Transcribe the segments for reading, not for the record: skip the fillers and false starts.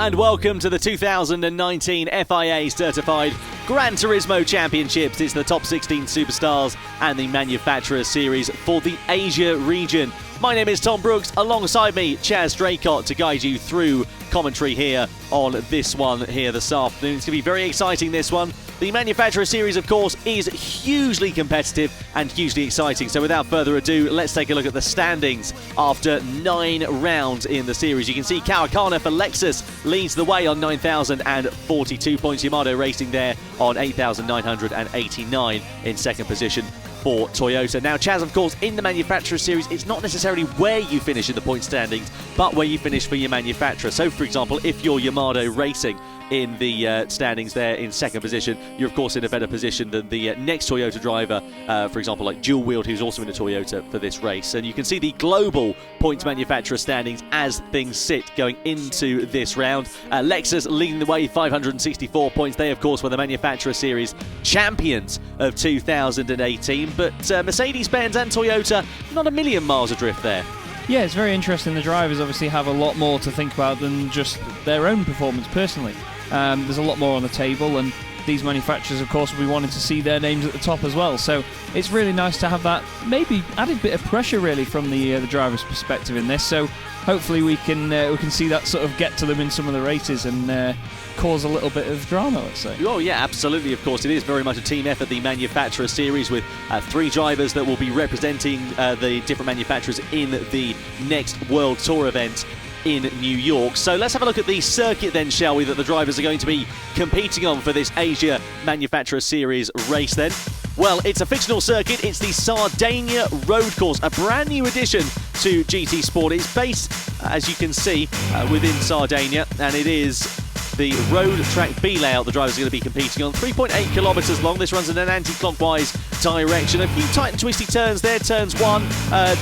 and welcome to the 2019 FIA Certified Gran Turismo Championships. It's the top 16 superstars and the Manufacturer Series for the Asia region. My name is Tom Brooks, alongside me Chaz Draycott to guide you through commentary here on this one here this afternoon. It's going to be very exciting, this one. The Manufacturer Series, of course, is hugely competitive and hugely exciting. So without further ado, let's take a look at the standings after 9 rounds in the series. You can see Kawakana for Lexus leads the way on 9,042 points. Yamato Racing there on 8,989 in second position for Toyota. Now, Chaz, of course, in the Manufacturer Series, it's not necessarily where you finish in the point standings, but where you finish for your manufacturer. So, for example, if you're Yamato Racing in the standings there in second position, you're, of course, in a better position than the next Toyota driver, for example, like Dual Wheeled, who's also in a Toyota for this race. And you can see the global points manufacturer standings as things sit going into this round. Lexus leading the way, 564 points. They, of course, were the Manufacturer Series champions of 2018. But Mercedes-Benz and Toyota, not a million miles adrift there. Yeah, it's very interesting. The drivers obviously have a lot more to think about than just their own performance personally. There's a lot more on the table, and these manufacturers, of course, will be wanting to see their names at the top as well. So it's really nice to have that maybe added bit of pressure, really, from the driver's perspective in this. So hopefully we can see that sort of get to them in some of the races and cause a little bit of drama, let's say. Oh yeah, absolutely. Of course, it is very much a team effort, the Manufacturer Series, with 3 drivers that will be representing the different manufacturers in the next World Tour event in New York. So let's have a look at the circuit then, shall we, that the drivers are going to be competing on for this Asia Manufacturer Series race then. Well, it's a fictional circuit. It's the Sardinia Road Course, a brand new addition to GT Sport. It's based, as you can see, within Sardinia, and it is the road track B layout the drivers are going to be competing on. 3.8 kilometres long. This runs in an anti-clockwise direction. A few tight and twisty turns there. Turns 1,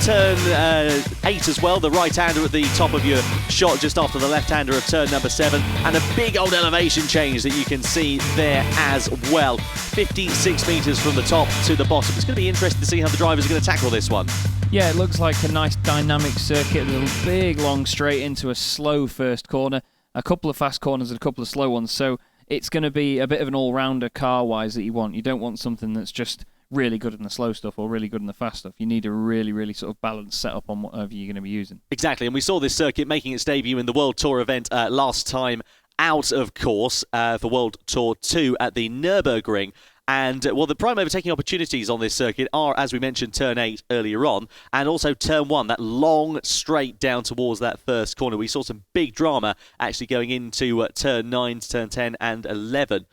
turn 8 as well. The right-hander at the top of your shot just after the left-hander of turn number 7. And a big old elevation change that you can see there as well. 56 metres from the top to the bottom. It's going to be interesting to see how the drivers are going to tackle this one. Yeah, it looks like a nice dynamic circuit. A big, long straight into a slow first corner. A couple of fast corners and a couple of slow ones, so it's going to be a bit of an all-rounder car-wise that you want. You don't want something that's just really good in the slow stuff or really good in the fast stuff. You need a really, really sort of balanced setup on whatever you're going to be using. Exactly, and we saw this circuit making its debut in the World Tour event last time out, of course, for World Tour 2 at the Nürburgring. And, well, the prime overtaking opportunities on this circuit are, as we mentioned, turn 8 earlier on, and also turn 1, that long straight down towards that first corner. We saw some big drama actually going into turn 9, turn 10 and 11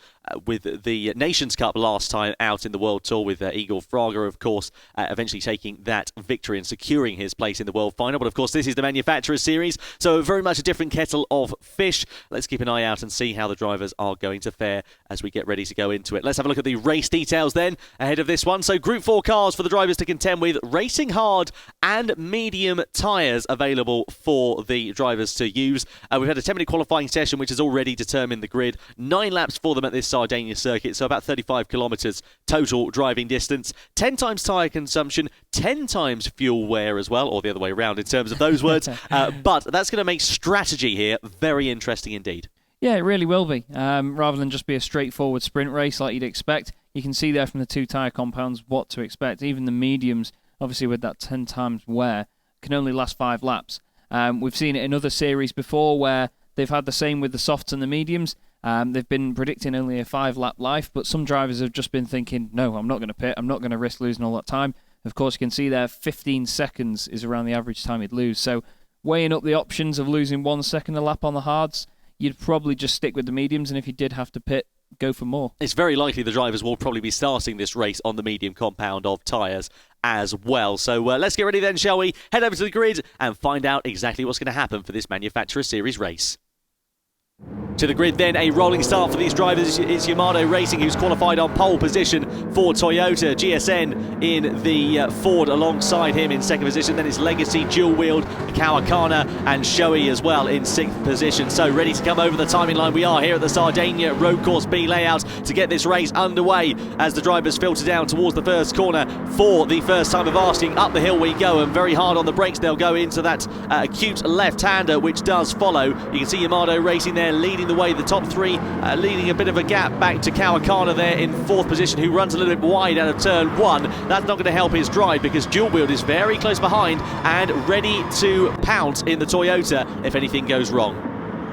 with the Nations Cup last time out in the World Tour, with Igor Fraga, of course, eventually taking that victory and securing his place in the World Final. But, of course, this is the Manufacturer Series, so very much a different kettle of fish. Let's keep an eye out and see how the drivers are going to fare as we get ready to go into it. Let's have a look at the race details then ahead of this one. So Group 4 cars for the drivers to contend with, racing hard and medium tyres available for the drivers to use. We've had a 10-minute qualifying session which has already determined the grid. 9 laps for them at this Sardinia circuit, so about 35 kilometres total driving distance. 10 times tyre consumption, 10 times fuel wear as well, or the other way around in terms of those words. But that's going to make strategy here very interesting indeed. Yeah, it really will be. Rather than just be a straightforward sprint race like you'd expect, you can see there from the 2 tyre compounds what to expect. Even the mediums, obviously with that 10 times wear, can only last 5 laps. We've seen it in other series before where they've had the same with the softs and the mediums. They've been predicting only a 5-lap life, but some drivers have just been thinking, no, I'm not going to pit, I'm not going to risk losing all that time. Of course, you can see there 15 seconds is around the average time you'd lose. So weighing up the options of losing 1 second a lap on the hards, you'd probably just stick with the mediums, and if you did have to pit, go for more. It's very likely the drivers will probably be starting this race on the medium compound of tyres as well. So let's get ready then, shall we? Head over to the grid and find out exactly what's going to happen for this Manufacturer Series race. To the grid then, a rolling start for these drivers. It's Yamato Racing who's qualified on pole position for Toyota. GSN in the Ford alongside him in second position. Then it's Legacy, Dual Wheeled, Kawakana and Shoei as well in sixth position. So ready to come over the timing line. We are here at the Sardinia Road Course B layout to get this race underway as the drivers filter down towards the first corner for the first time of asking. Up the hill we go, and very hard on the brakes. They'll go into that acute left-hander which does follow. You can see Yamato Racing there there leading the way. The top three leading a bit of a gap back to Kawakana there in fourth position, who runs a little bit wide out of turn one. That's not going to help his drive because Dual Wield is very close behind and ready to pounce in the Toyota if anything goes wrong.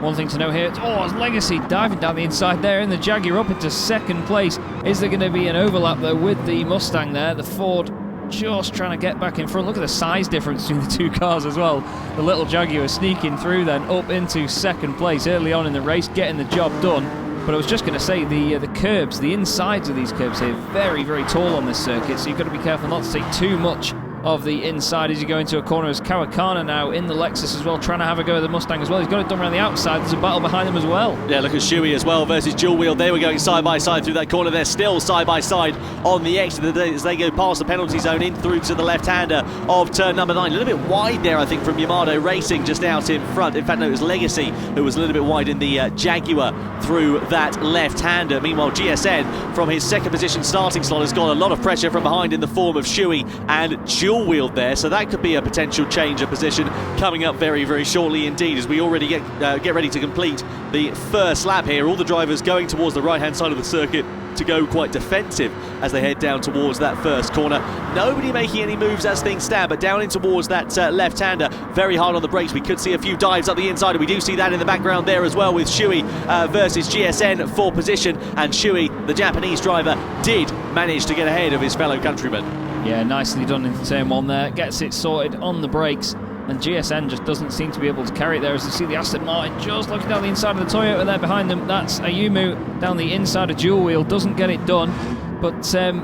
One thing to note here, it's Legacy diving down the inside there in the Jaguar up into second place. Is there going to be an overlap though with the Mustang there? The Ford just trying to get back in front. Look at the size difference between the two cars as well. The little Jaguar sneaking through then up into second place early on in the race, getting the job done. But I was just going to say, the curbs, the insides of these curbs here, very, very tall on this circuit, so you've got to be careful not to take too much of the inside as you go into a corner. As Kawakana now in the Lexus as well, trying to have a go at the Mustang as well. He's got it done around the outside. There's a battle behind them as well. Yeah, look at Shuey as well versus Dual Wield. They were going side by side through that corner. They're still side by side on the exit as they go past the penalty zone in through to the left-hander of turn number 9. A little bit wide there, I think, from Yamato Racing just out in front. In fact, no, it was Legacy who was a little bit wide in the Jaguar through that left-hander. Meanwhile, GSN from his second position starting slot has got a lot of pressure from behind in the form of Shuey and Dual Wield there. So that could be a potential change of position coming up very, very shortly indeed, as we already get ready to complete the first lap here. All the drivers going towards the right-hand side of the circuit to go quite defensive as they head down towards that first corner. Nobody making any moves as things stand, but down in towards that left-hander, very hard on the brakes. We could see a few dives up the inside, and we do see that in the background there as well with Shuey versus GSN for position, and Shuey, the Japanese driver, did manage to get ahead of his fellow countrymen. Yeah, nicely done in turn one there. Gets it sorted on the brakes, and GSN just doesn't seem to be able to carry it there. As you see the Aston Martin just looking down the inside of the Toyota there behind them. That's Ayumu down the inside of Dual Wheel. Doesn't get it done. But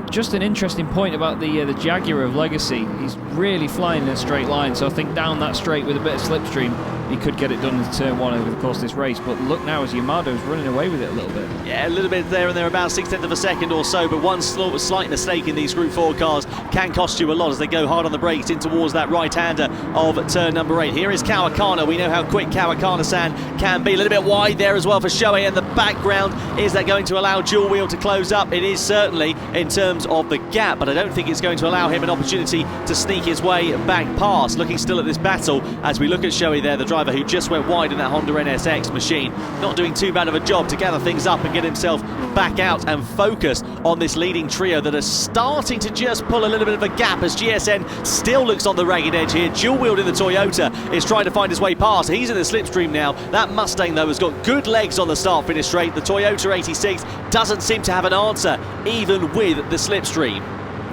just an interesting point about the Jaguar of Legacy. He's really flying in a straight line, so I think down that straight with a bit of slipstream, he could get it done in turn one over the course of this race. But look now as Yamato's running away with it a little bit. Yeah, a little bit there and there, about 1/6 of a second or so, but one slight mistake in these Group 4 cars can cost you a lot as they go hard on the brakes in towards that right-hander of turn number 8. Here is Kawakana. We know how quick Kawakana-san can be. A little bit wide there as well for Shohei in the background. Is that going to allow Dual Wheel to close up? It is certainly in terms of the gap, but I don't think it's going to allow him an opportunity to sneak his way back past. Looking still at this battle as we look at Shohei there, the driver who just went wide in that Honda NSX machine. Not doing too bad of a job to gather things up and get himself back out and focus on this leading trio that are starting to just pull a little bit of a gap as GSN still looks on the ragged edge here. Dual Wield in the Toyota is trying to find his way past. He's in the slipstream now. That Mustang, though, has got good legs on the start-finish straight. The Toyota 86 doesn't seem to have an answer, even with the slipstream.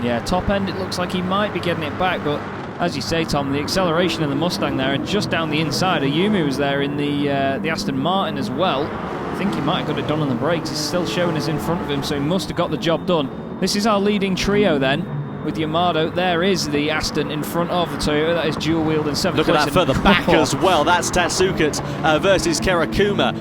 Yeah, top end, it looks like he might be getting it back, but as you say, Tom, the acceleration in the Mustang there, and just down the inside, Ayumu was there in the Aston Martin as well. I think he might have got it done on the brakes. He's still showing us in front of him, so he must have got the job done. This is our leading trio then, with Yamato. There is the Aston in front of the Toyota. That is Dual Wield in 7th place. Look at that further back as well. That's Tatsuket versus Kerakuma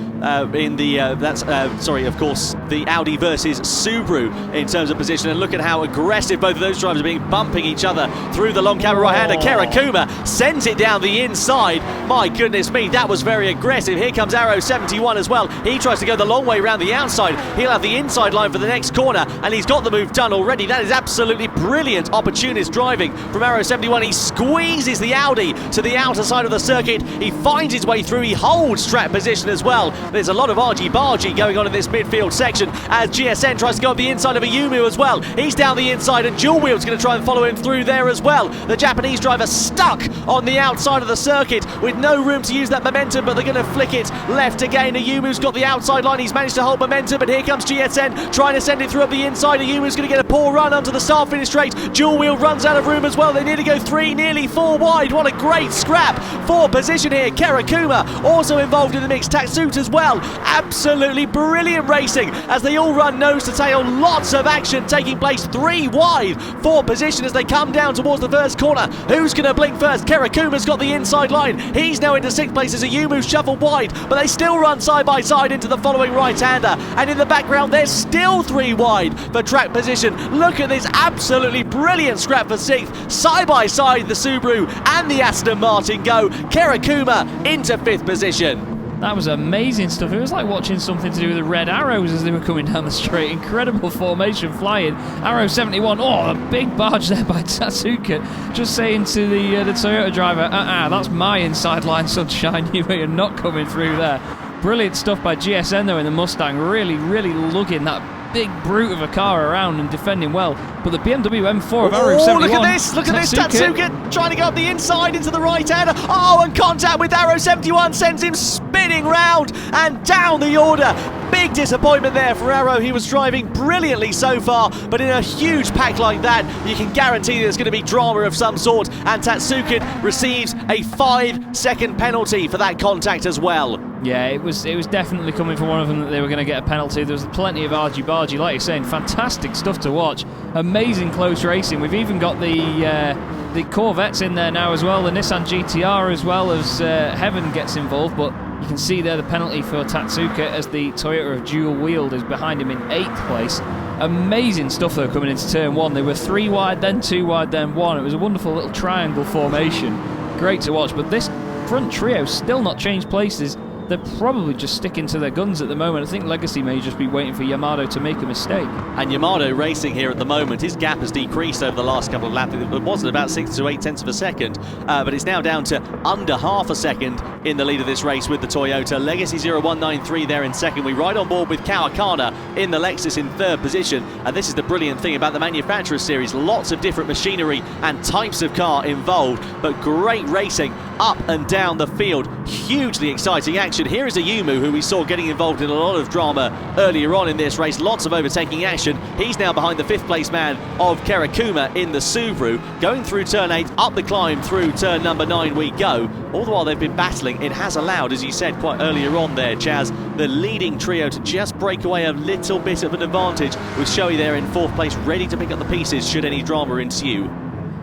in the of course, the Audi versus Subaru in terms of position. And look at how aggressive both of those drivers are being, bumping each other through the long camera right-hander. Kerakuma sends it down the inside. My goodness me, that was very aggressive. Here comes Arrow 71 as well. He tries to go the long way around the outside. He'll have the inside line for the next corner, and he's got the move done already. That is absolutely brilliant opportunist driving from Arrow 71. He squeezes the Audi to the outer side of the circuit. He finds his way through. He holds track position as well. There's a lot of argy-bargy going on in this midfield section as GSN tries to go up the inside of Ayumu as well. He's down the inside, and Dual Wield's going to try and follow him through there as well. The Japanese driver stuck on the outside of the circuit with no room to use that momentum, but they're going to flick it left again. Ayumu's got the outside line. He's managed to hold momentum, but here comes GSN trying to send it through up the inside. Ayumu's going to get a poor run onto the start-finish straight. Dual Wield runs out of room as well. They need to go 3, nearly 4 wide. What a great scrap for position here. Kerakuma also involved in the mix. Tatsut as well. Absolutely brilliant racing as they all run nose to tail. Lots of action taking place. 3 wide for position as they come down towards the first corner. Who's going to blink first? Kerakuma's got the inside line. He's now into 6th place as Ayumu's shuffled wide, but they still run side by side into the following right-hander. And in the background, there's still 3 wide for track position. Look at this absolutely brilliant scrap for 6th. Side by side, the Subaru and the Aston Martin go. Kerakuma into 5th position. That was amazing stuff. It was like watching something to do with the red arrows as they were coming down the straight. Incredible formation flying. Arrow 71. Oh, a big barge there by Tatsuka. Just saying to the Toyota driver, that's my inside line, sunshine. You are not coming through there. Brilliant stuff by GSN though in the Mustang, really lugging that big brute of a car around and defending well. But the BMW M4 of Aru 71. Look at this, Tatsuka trying to go up the inside into the right hander. Oh, and contact with Aru 71 sends him spinning round and down the order. Big disappointment there for Aru. He was driving brilliantly so far, but in a huge pack like that, you can guarantee there's going to be drama of some sort, and Tatsuka receives a 5-second penalty for that contact as well. Yeah, it was definitely coming for one of them that they were going to get a penalty. There was plenty of argy-bargy, like you're saying, fantastic stuff to watch. Amazing close racing. We've even got the Corvettes in there now as well, the Nissan GTR as well as Heaven gets involved, but you can see there the penalty for Tatsuka as the Toyota of dual wheeled is behind him in 8th place. Amazing stuff though coming into turn 1. They were 3 wide, then 2 wide, then 1. It was a wonderful little triangle formation. Great to watch, but this front trio still not changed places. They're probably just sticking to their guns at the moment. I think Legacy may just be waiting for Yamato to make a mistake. And Yamato racing here at the moment. His gap has decreased over the last couple of laps. It was at about 6 to 8 tenths of a second, but it's now down to under half a second in the lead of this race with the Toyota. Legacy 0193 there in second. We ride on board with Kawakana in the Lexus in 3rd position. And this is the brilliant thing about the Manufacturers Series. Lots of different machinery and types of car involved, but great racing up and down the field. Hugely exciting action. Here is Ayumu, who we saw getting involved in a lot of drama earlier on in this race. Lots of overtaking action. He's now behind the 5th place man of Kerakuma in the Subaru. Going through turn 8, up the climb through turn number 9 we go. All the while they've been battling, it has allowed, as you said quite earlier on there, Chaz, the leading trio to just break away a little bit of an advantage, with Shoei there in 4th place, ready to pick up the pieces should any drama ensue.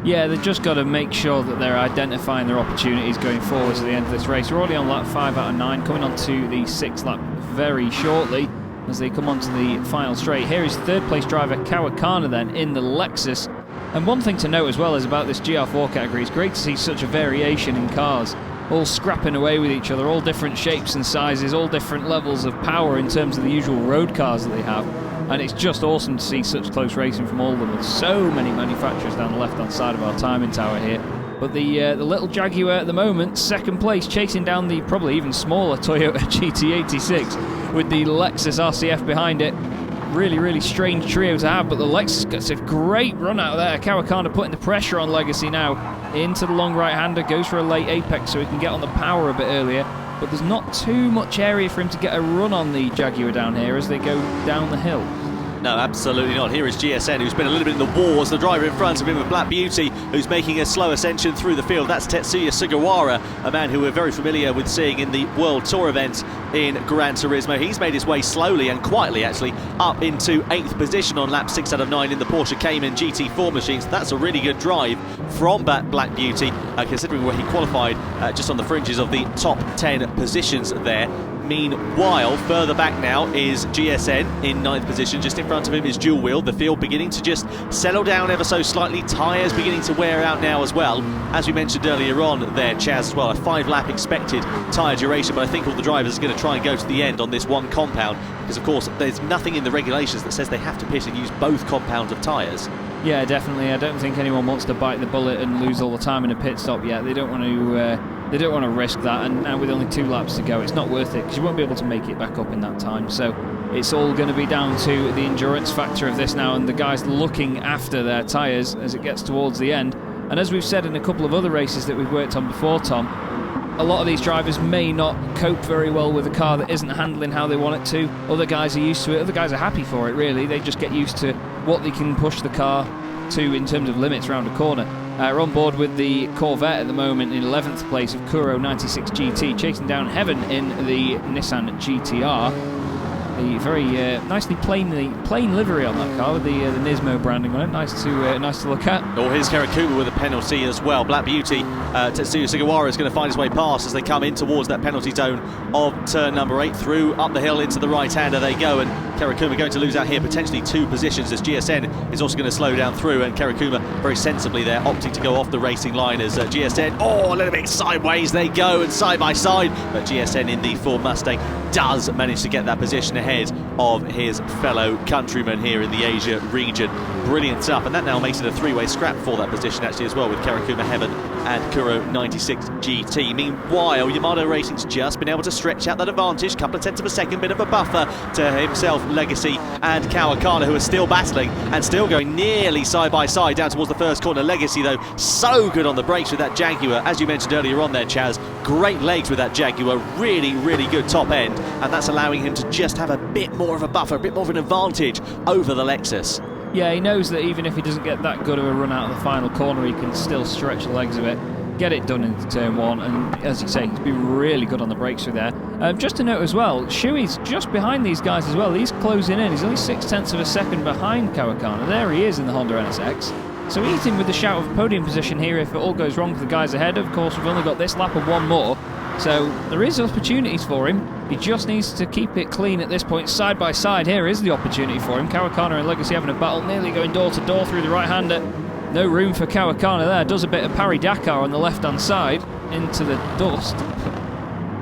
Yeah, they've just got to make sure that they're identifying their opportunities going forward to the end of this race. We're already on lap 5 out of 9, coming on to the 6th lap very shortly as they come onto the final straight. Here is 3rd place driver Kawakana then in the Lexus. And one thing to note as well is about this GR4 category, it's great to see such a variation in cars, all scrapping away with each other, all different shapes and sizes, all different levels of power in terms of the usual road cars that they have. And it's just awesome to see such close racing from all of them, with so many manufacturers down the left-hand side of our timing tower here. But the little Jaguar at the moment, 2nd place, chasing down the probably even smaller Toyota GT86 with the Lexus RCF behind it. Really strange trio to have, but the Lexus gets a great run out of there. Kawakana putting the pressure on Legacy now. Into the long right-hander, goes for a late apex so he can get on the power a bit earlier. But there's not too much area for him to get a run on the Jaguar down here as they go down the hill. No, absolutely not. Here is GSN, who's been a little bit in the wars. The driver in front of him with Black Beauty, who's making a slow ascension through the field. That's Tetsuya Sugawara, a man who we're very familiar with seeing in the World Tour event in Gran Turismo. He's made his way slowly and quietly, actually, up into 8th position on lap 6 out of 9 in the Porsche Cayman GT4 machine. So that's a really good drive from Black Beauty, considering where he qualified just on the fringes of the top 10 positions there. Meanwhile, further back now is GSN in 9th position. Just in front of him is Dual Wheel. The field beginning to just settle down ever so slightly. Tyres beginning to wear out now as well. As we mentioned earlier on there, Chaz, as well, a 5-lap expected tyre duration, but I think all the drivers are going to try and go to the end on this one compound, because of course there's nothing in the regulations that says they have to pit and use both compounds of tyres. Yeah, definitely. I don't think anyone wants to bite the bullet and lose all the time in a pit stop yet. They don't want to risk that, and now with only 2 laps to go, it's not worth it because you won't be able to make it back up in that time. So it's all going to be down to the endurance factor of this now, and the guys looking after their tyres as it gets towards the end. And as we've said in a couple of other races that we've worked on before, Tom, a lot of these drivers may not cope very well with a car that isn't handling how they want it to. Other guys are used to it. Other guys are happy for it, really. They just get used to what they can push the car to in terms of limits around a corner. We're on board with the Corvette at the moment in 11th place of Kuro 96 GT, chasing down Heaven in the Nissan GTR. The very nicely plain livery on that car with the Nismo branding on it. Nice to look at. Oh, here's Kerakuma with a penalty as well. Black Beauty, Tetsuya Sugawara is going to find his way past as they come in towards that penalty zone of turn number 8. Through up the hill into the right-hander they go, and Kerakuma going to lose out here potentially 2 positions as GSN is also going to slow down through, and Kerakuma very sensibly there opting to go off the racing line as GSN, a little bit sideways they go and side by side, but GSN in the Ford Mustang does manage to get that position ahead of his fellow countrymen here in the Asia region. Brilliant stuff, and that now makes it a 3-way scrap for that position actually as well, with Kerakuma, Heaven and Kuro 96 GT. Meanwhile, Yamato Racing's just been able to stretch out that advantage, couple of tenths of a second, bit of a buffer to himself, Legacy and Kawakana, who are still battling and still going nearly side by side down towards the first corner. Legacy, though, so good on the brakes with that Jaguar, as you mentioned earlier on there, Chaz. Great legs with that Jaguar, really, really good top end, and that's allowing him to just have a bit more of a buffer, a bit more of an advantage over the Lexus. Yeah, he knows that even if he doesn't get that good of a run out of the final corner, he can still stretch the legs a bit, get it done into turn one, and as you say, he's been really good on the brakes through there. Just to note as well, Shui's just behind these guys as well. He's closing in. He's only 0.6 of a second behind Kawakana. There he is in the Honda NSX. So he's in with the shout of podium position here if it all goes wrong for the guys ahead. Of course, we've only got this lap and one more, so there is opportunities for him. He just needs to keep it clean at this point. Side by side, here is the opportunity for him. Kawakana and Legacy having a battle, nearly going door to door through the right-hander. No room for Kawakana there. Does a bit of Parry Dakar on the left-hand side into the dust.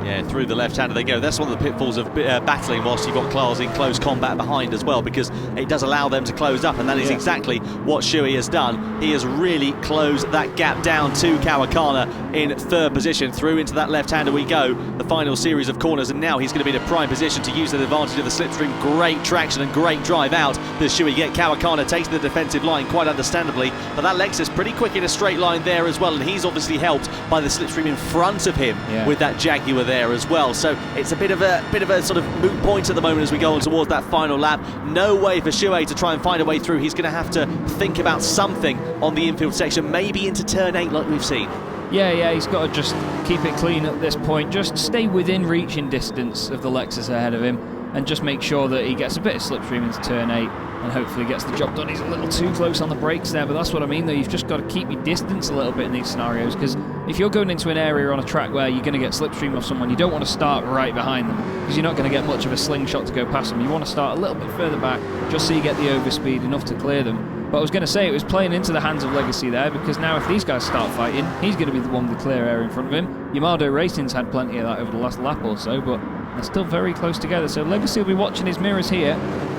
Yeah, through the left-hander they go. That's one of the pitfalls of battling whilst you've got cars in close combat behind as well, because it does allow them to close up, and that is exactly what Shui has done. He has really closed that gap down to Kawakana in third position. Through into that left-hander we go. The final series of corners, and now he's going to be in a prime position to use the advantage of the slipstream. Great traction and great drive out. Does Shui get? Kawakana takes the defensive line, quite understandably, but that Lexus pretty quick in a straight line there as well, and he's obviously helped by the slipstream in front of him with that Jaguar there as well. So it's a bit of a sort of moot point at the moment as we go on towards that final lap. No way for Shuei to try and find a way through. He's going to have to think about something on the infield section, maybe into turn 8 like we've seen. Yeah, he's got to just keep it clean at this point. Just stay within reaching distance of the Lexus ahead of him and just make sure that he gets a bit of slipstream into turn 8 and hopefully gets the job done. He's a little too close on the brakes there, but that's what I mean though. You've just got to keep your distance a little bit in these scenarios, because if you're going into an area on a track where you're going to get slipstream off someone, you don't want to start right behind them, because you're not going to get much of a slingshot to go past them. You want to start a little bit further back just so you get the overspeed enough to clear them. But I was going to say, it was playing into the hands of Legacy there, because now if these guys start fighting, he's going to be the one with the clear area in front of him. Yamato Racing's had plenty of that over the last lap or so, but they're still very close together. So Legacy will be watching his mirrors here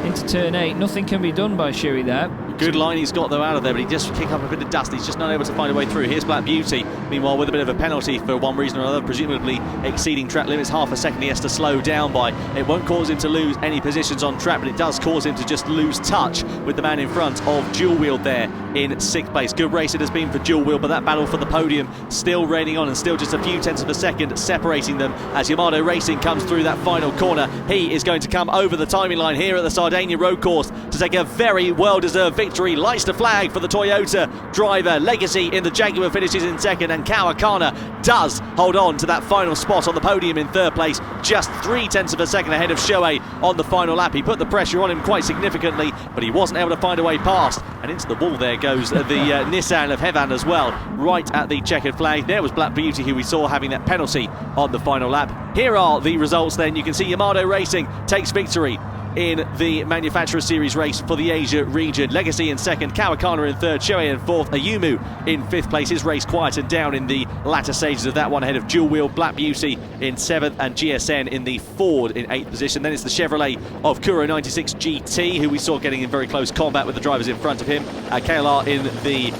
into turn 8. Nothing can be done by Shuey there. Good line he's got though out of there, but he just kick up a bit of dust. He's just not able to find a way through. Here's Black Beauty, meanwhile with a bit of a penalty for one reason or another, presumably exceeding track limits. Half a second he has to slow down by. It won't cause him to lose any positions on track, but it does cause him to just lose touch with the man in front of Dual Wheel there in 6th place. Good race it has been for Dual Wheel, but that battle for the podium still reigning on, and still just a few tenths of a second separating them as Yamato Racing comes through that final corner. He is going to come over the timing line here at the Sardinia Road Course to take a very well-deserved victory. Lights to flag for the Toyota driver. Legacy in the Jaguar finishes in second, and Kawakana does hold on to that final spot on the podium in 3rd place, just 0.3 of a second ahead of Shoei on the final lap. He put the pressure on him quite significantly, but he wasn't able to find a way past, and into the wall there goes the Nissan of Hevan as well, right at the checkered flag. There was Black Beauty, who we saw having that penalty on the final lap. Here are the results then. You can see Yamato Racing takes victory in the Manufacturer Series race for the Asia region. Legacy in second, Kawakana in third, Shoei in fourth, Ayumu in 5th place. His race quieted down in the latter stages of that one, ahead of Dual Wheel. Black Beauty in 7th, and GSN in the Ford in 8th position. Then it's the Chevrolet of Kuro 96 GT, who we saw getting in very close combat with the drivers in front of him. KLR in the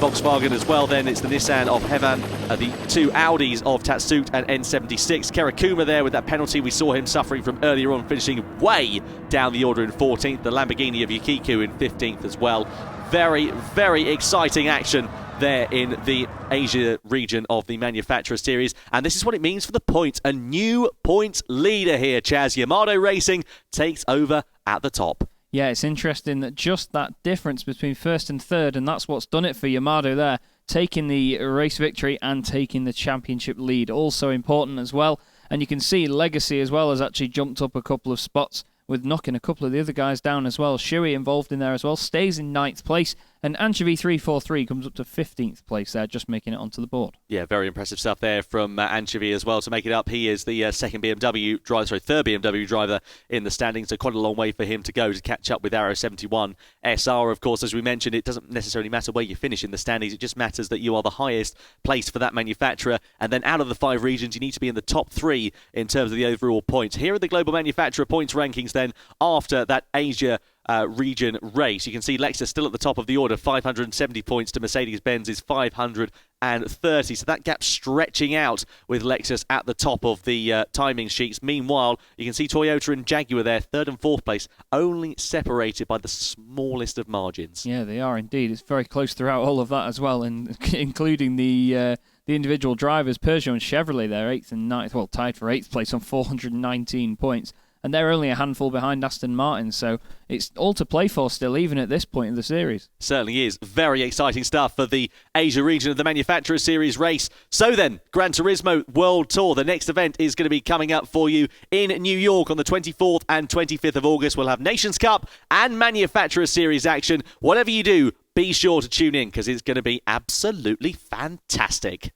Volkswagen as well. Then it's the Nissan of Hevan, the 2 Audis of Tatsut and N76. Kerakuma there with that penalty we saw him suffering from earlier on, finishing way down the order in 14th. The Lamborghini of Yukiku in 15th as well. Very, very exciting action there in the Asia region of the Manufacturer Series, and this is what it means for the points. A new points leader here, Chaz. Yamato Racing takes over at the top. Yeah, it's interesting that just that difference between 1st and 3rd, and that's what's done it for Yamato there, taking the race victory and taking the championship lead. Also important as well, and you can see Legacy as well has actually jumped up a couple of spots, with knocking a couple of the other guys down as well. Shuey involved in there as well, stays in 9th place, and Anchovy 343 comes up to 15th place there, just making it onto the board. Yeah, very impressive stuff there from Anchovy as well to make it up. He is the third BMW driver in the standings, so quite a long way for him to go to catch up with Arrow 71 SR. Of course, as we mentioned, it doesn't necessarily matter where you finish in the standings, it just matters that you are the highest place for that manufacturer, and then out of the 5 regions, you need to be in the top 3 in terms of the overall points. Here are the global manufacturer points rankings then, after that Asia region race. You can see Lexus still at the top of the order, 570 points to Mercedes-Benz's 530. So that gap stretching out with Lexus at the top of the timing sheets. Meanwhile, you can see Toyota and Jaguar there, third and fourth place, only separated by the smallest of margins. Yeah, they are indeed. It's very close throughout all of that as well, and including the individual drivers. Peugeot and Chevrolet, they're 8th and 9th, well, tied for 8th place on 419 points. And they're only a handful behind Aston Martin, so it's all to play for still, even at this point in the series. Certainly is. Very exciting stuff for the Asia region of the Manufacturer Series race. So then, Gran Turismo World Tour. The next event is going to be coming up for you in New York on the 24th and 25th of August. We'll have Nations Cup and Manufacturer Series action. Whatever you do, be sure to tune in because it's going to be absolutely fantastic.